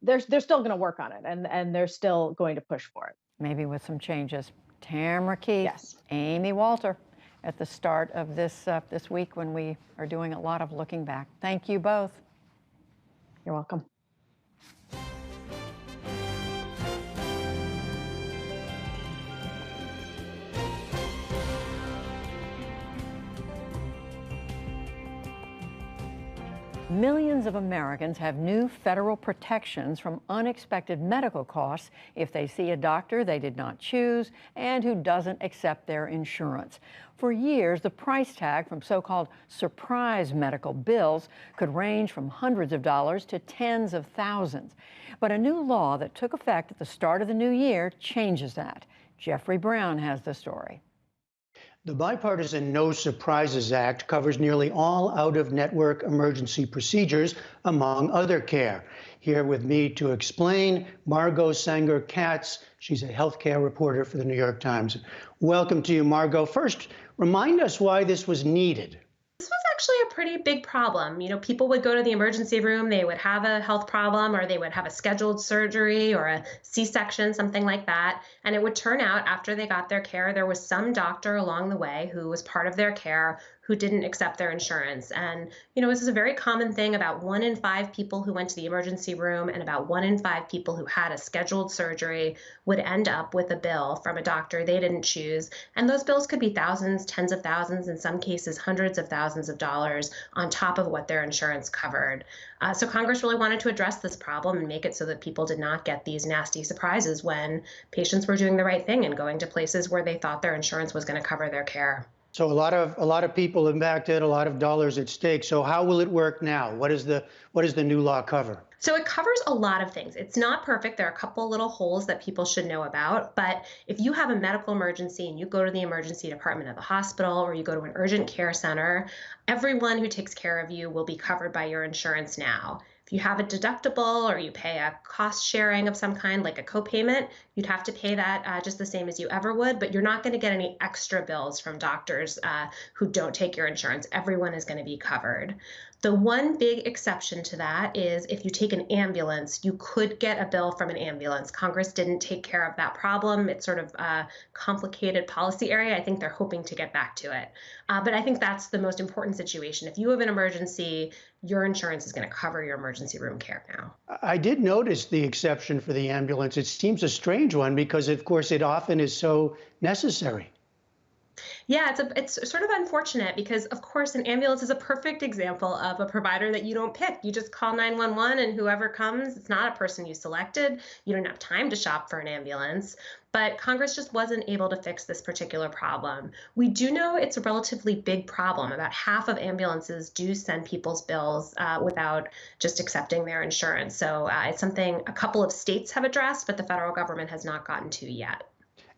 S6: they're still going to work on it, and they're still going to push for it.
S1: Maybe with some changes. Tamara Keith,
S6: yes.
S1: Amy Walter, at the start of this week when we are doing a lot of looking back. Thank you both.
S6: You're welcome.
S1: Millions of Americans have new federal protections from unexpected medical costs if they see a doctor they did not choose and who doesn't accept their insurance. For years, the price tag from so-called surprise medical bills could range from hundreds of dollars to tens of thousands. But a new law that took effect at the start of the new year changes that. Jeffrey Brown has the story.
S8: The Bipartisan No Surprises Act covers nearly all out-of-network emergency procedures, among other care. Here with me to explain, Margot Sanger-Katz. She's a healthcare reporter for the New York Times. Welcome to you, Margot. First, remind us why this was needed.
S9: This was actually a pretty big problem. You know, people would go to the emergency room, they would have a health problem, or they would have a scheduled surgery or a C-section, something like that. And it would turn out after they got their care, there was some doctor along the way who was part of their care who didn't accept their insurance. And, you know, this is a very common thing. About 1 in 5 people who went to the emergency room and about 1 in 5 people who had a scheduled surgery would end up with a bill from a doctor they didn't choose. And those bills could be thousands, tens of thousands, in some cases, hundreds of thousands of dollars on top of what their insurance covered. So Congress really wanted to address this problem and make it so that people did not get these nasty surprises when patients were doing the right thing and going to places where they thought their insurance was going to cover their care.
S8: So a lot of people impacted, a lot of dollars at stake. So how will it work now? What does the new law cover?
S9: So it covers a lot of things. It's not perfect. There are a couple little holes that people should know about. But if you have a medical emergency and you go to the emergency department of the hospital or you go to an urgent care center, everyone who takes care of you will be covered by your insurance now. If you have a deductible or you pay a cost sharing of some kind, like a copayment, you'd have to pay that just the same as you ever would, but you're not going to get any extra bills from doctors who don't take your insurance. Everyone is going to be covered. The one big exception to that is if you take an ambulance, you could get a bill from an ambulance. Congress didn't take care of that problem. It's sort of a complicated policy area. I think they're hoping to get back to it. But I think that's the most important situation. If you have an emergency, your insurance is going to cover your emergency room care now.
S8: I did notice the exception for the ambulance. It seems a strange one because, of course, it often is so necessary.
S9: Yeah, it's sort of unfortunate because, of course, an ambulance is a perfect example of a provider that you don't pick. You just call 911 and whoever comes, it's not a person you selected. You don't have time to shop for an ambulance. But Congress just wasn't able to fix this particular problem. We do know it's a relatively big problem. About half of ambulances do send people's bills without just accepting their insurance. So it's something a couple of states have addressed, but the federal government has not gotten to yet.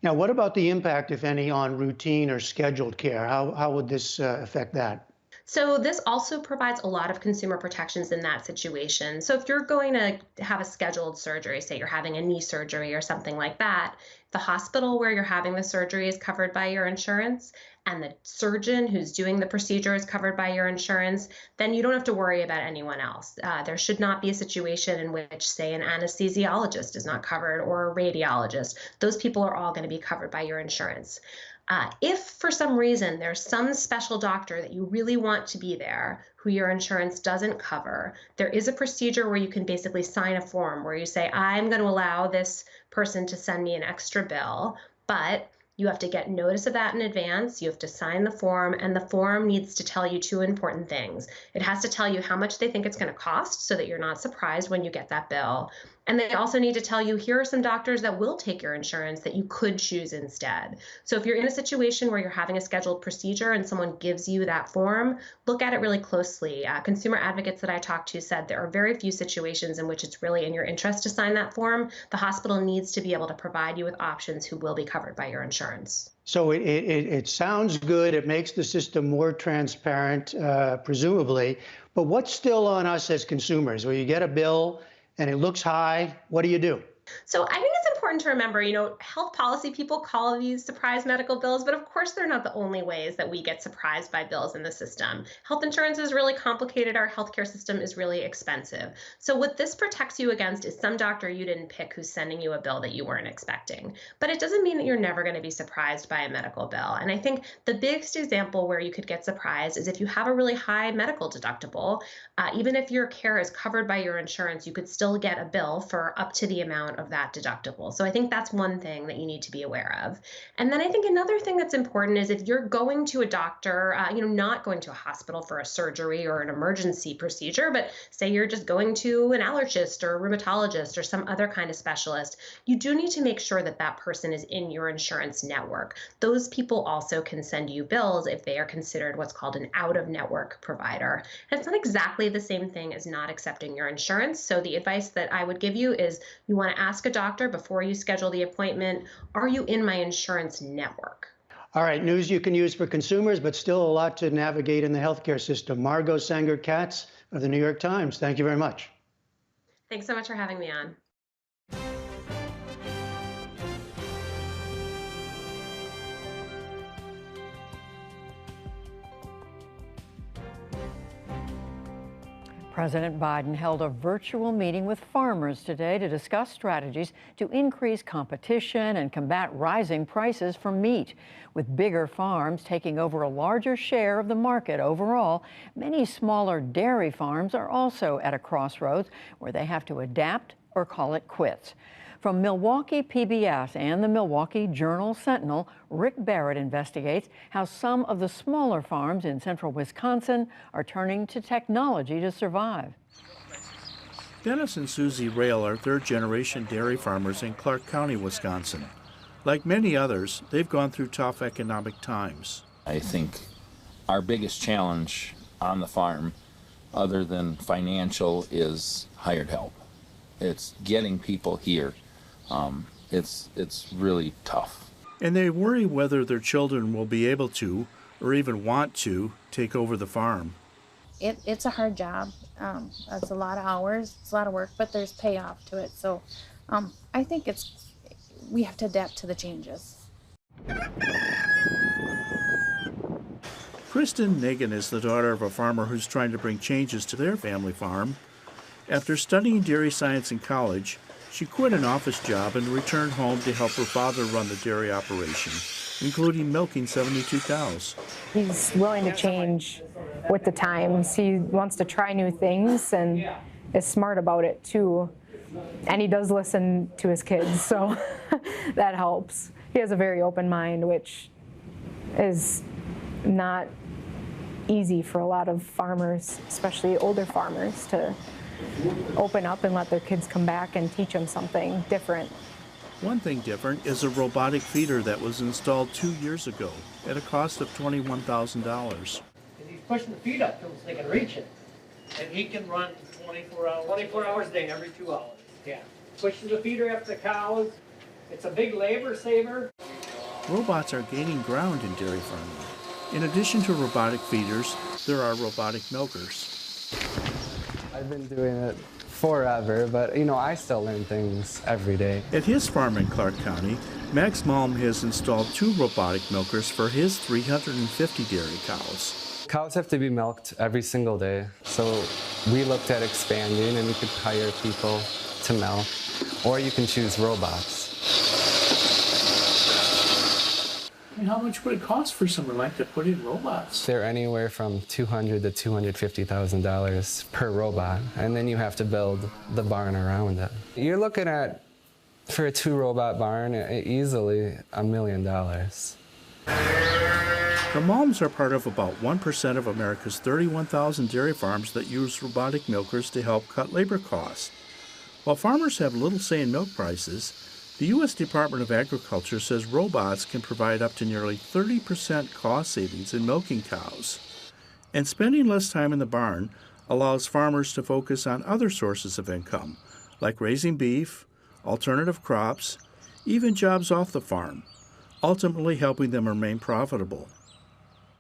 S8: Now, what about the impact, if any, on routine or scheduled care? How would this affect that?
S9: So this also provides a lot of consumer protections in that situation. So if you're going to have a scheduled surgery, say you're having a knee surgery or something like that, the hospital where you're having the surgery is covered by your insurance, and the surgeon who's doing the procedure is covered by your insurance, then you don't have to worry about anyone else. There should not be a situation in which, say, an anesthesiologist is not covered or a radiologist. Those people are all going to be covered by your insurance. If for some reason there's some special doctor that you really want to be there who your insurance doesn't cover, there is a procedure where you can basically sign a form where you say, I'm going to allow this person to send me an extra bill, but you have to get notice of that in advance. You have to sign the form, and the form needs to tell you 2 important things. It has to tell you how much they think it's going to cost so that you're not surprised when you get that bill. And they also need to tell you, here are some doctors that will take your insurance that you could choose instead. So if you're in a situation where you're having a scheduled procedure and someone gives you that form, look at it really closely. Consumer advocates that I talked to said there are very few situations in which it's really in your interest to sign that form. The hospital needs to be able to provide you with options who will be covered by your insurance.
S8: So it sounds good. It makes the system more transparent, presumably. But what's still on us as consumers? When you get a bill and it looks high, what do you do?
S9: So I think it's important to remember, you know, health policy people call these surprise medical bills, but of course they're not the only ways that we get surprised by bills in the system. Health insurance is really complicated. Our healthcare system is really expensive. So what this protects you against is some doctor you didn't pick who's sending you a bill that you weren't expecting. But it doesn't mean that you're never going to be surprised by a medical bill. And I think the biggest example where you could get surprised is if you have a really high medical deductible. Even if your care is covered by your insurance, you could still get a bill for up to the amount of that deductible. So I think that's one thing that you need to be aware of. And then I think another thing that's important is if you're going to a doctor, not going to a hospital for a surgery or an emergency procedure, but say you're just going to an allergist or a rheumatologist or some other kind of specialist, you do need to make sure that that person is in your insurance network. Those people also can send you bills if they are considered what's called an out-of-network provider. And it's not exactly the same thing as not accepting your insurance. So the advice that I would give you is you want to ask a doctor before you schedule the appointment, are you in my insurance network?
S8: All right, news you can use for consumers, but still a lot to navigate in the healthcare system. Margot Sanger-Katz of the New York Times, thank you very much.
S9: Thanks so much for having me on.
S1: President Biden held a virtual meeting with farmers today to discuss strategies to increase competition and combat rising prices for meat. With bigger farms taking over a larger share of the market overall, many smaller dairy farms are also at a crossroads where they have to adapt or call it quits. From Milwaukee PBS and the Milwaukee Journal-Sentinel, Rick Barrett investigates how some of the smaller farms in central Wisconsin are turning to technology to survive.
S5: Dennis and Susie Rail are third-generation dairy farmers in Clark County, Wisconsin. Like many others, they've gone through tough economic times.
S10: I think our biggest challenge on the farm, other than financial, is hired help. It's getting people here. It's really tough.
S5: And they worry whether their children will be able to, or even want to, take over the farm.
S23: It's a hard job. It's a lot of hours, it's a lot of work, but there's payoff to it. So I think we have to adapt to the changes.
S5: Kristen Nagan is the daughter of a farmer who's trying to bring changes to their family farm. After studying dairy science in college, she quit an office job and returned home to help her father run the dairy operation, including milking 72 cows.
S24: He's willing to change with the times. He wants to try new things and is smart about it too. And he does listen to his kids, so that helps. He has a very open mind, which is not easy for a lot of farmers, especially older farmers, to open up and let their kids come back and teach them something different.
S5: One thing different is a robotic feeder that was installed 2 years ago at a cost of $21,000.
S25: He's pushing the feed up to them so they can reach it. And he can run 24 hours. 24 hours a day, every 2 hours. Yeah. Pushes the feeder up to the cows. It's a big labor saver.
S5: Robots are gaining ground in dairy farming. In addition to robotic feeders, there are robotic milkers.
S26: I've been doing it forever, but I still learn things every day.
S5: At his farm in Clark County, Max Malm has installed 2 robotic milkers for his 350 dairy cows.
S26: Cows have to be milked every single day, so we looked at expanding, and we could hire people to milk, or you can choose robots.
S5: How much would it cost for someone like to put in robots?
S26: They're anywhere from $200,000 to $250,000 per robot, and then you have to build the barn around it. You're looking at, for a 2-robot barn, easily $1 million.
S5: The Malms are part of about 1% of America's 31,000 dairy farms that use robotic milkers to help cut labor costs. While farmers have little say in milk prices, the U.S. Department of Agriculture says robots can provide up to nearly 30% cost savings in milking cows. And spending less time in the barn allows farmers to focus on other sources of income, like raising beef, alternative crops, even jobs off the farm, ultimately helping them remain profitable.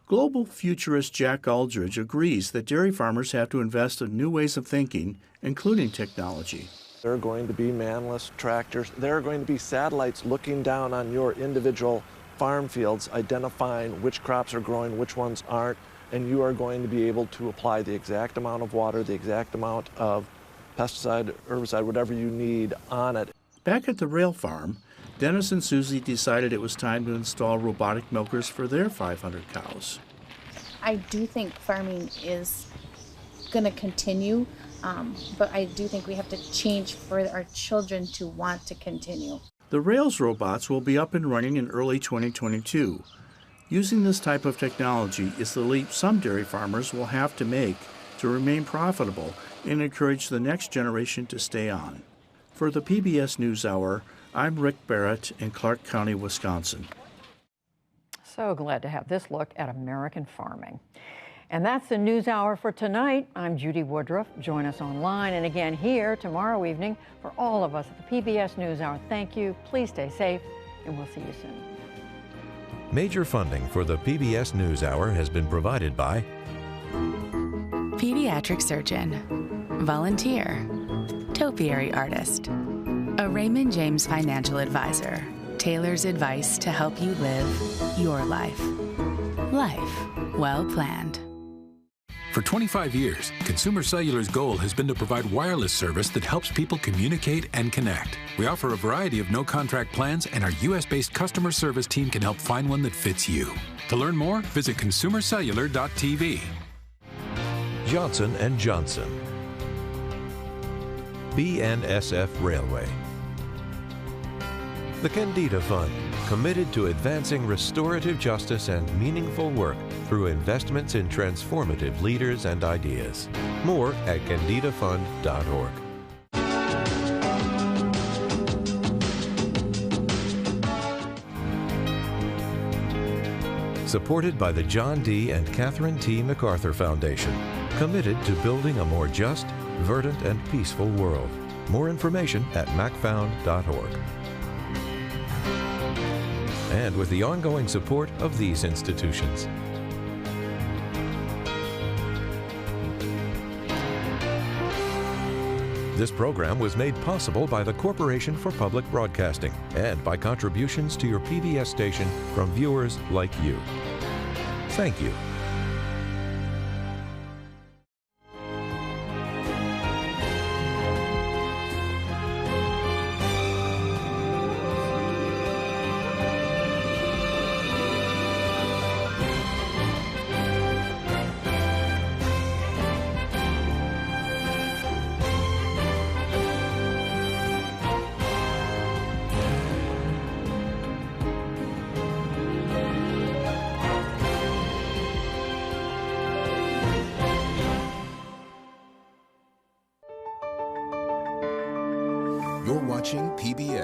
S5: Global futurist Jack Aldridge agrees that dairy farmers have to invest in new ways of thinking, including technology.
S27: There are going to be manless tractors. There are going to be satellites looking down on your individual farm fields, identifying which crops are growing, which ones aren't, and you are going to be able to apply the exact amount of water, the exact amount of pesticide, herbicide, whatever you need on it.
S5: Back at the Rail farm, Dennis and Susie decided it was time to install robotic milkers for their 500 cows.
S23: I do think farming is going to continue. But I do think we have to change for our children to want to continue.
S5: The Rails robots will be up and running in early 2022. Using this type of technology is the leap some dairy farmers will have to make to remain profitable and encourage the next generation to stay on. For the PBS NewsHour, I'm Rick Barrett in Clark County, Wisconsin.
S1: So glad to have this look at American farming. And that's the NewsHour for tonight. I'm Judy Woodruff. Join us online and again here tomorrow evening. For all of us at the PBS NewsHour, thank you. Please stay safe, and we'll see you soon.
S3: Major funding for the PBS NewsHour has been provided by
S11: Pediatric Surgeon, Volunteer, Topiary Artist, a Raymond James Financial Advisor, tailors advice to help you live your life. Life well planned.
S12: For 25 years, Consumer Cellular's goal has been to provide wireless service that helps people communicate and connect. We offer a variety of no-contract plans, and our U.S.-based customer service team can help find one that fits you. To learn more, visit consumercellular.tv.
S3: Johnson & Johnson, BNSF Railway, the Kendeda Fund, committed to advancing restorative justice and meaningful work through investments in transformative leaders and ideas. More at kendedafund.org. Supported by the John D. and Catherine T. MacArthur Foundation, committed to building a more just, verdant, and peaceful world. More information at macfound.org. And with the ongoing support of these institutions. This program was made possible by the Corporation for Public Broadcasting and by contributions to your PBS station from viewers like you. Thank you.
S13: You're watching PBS.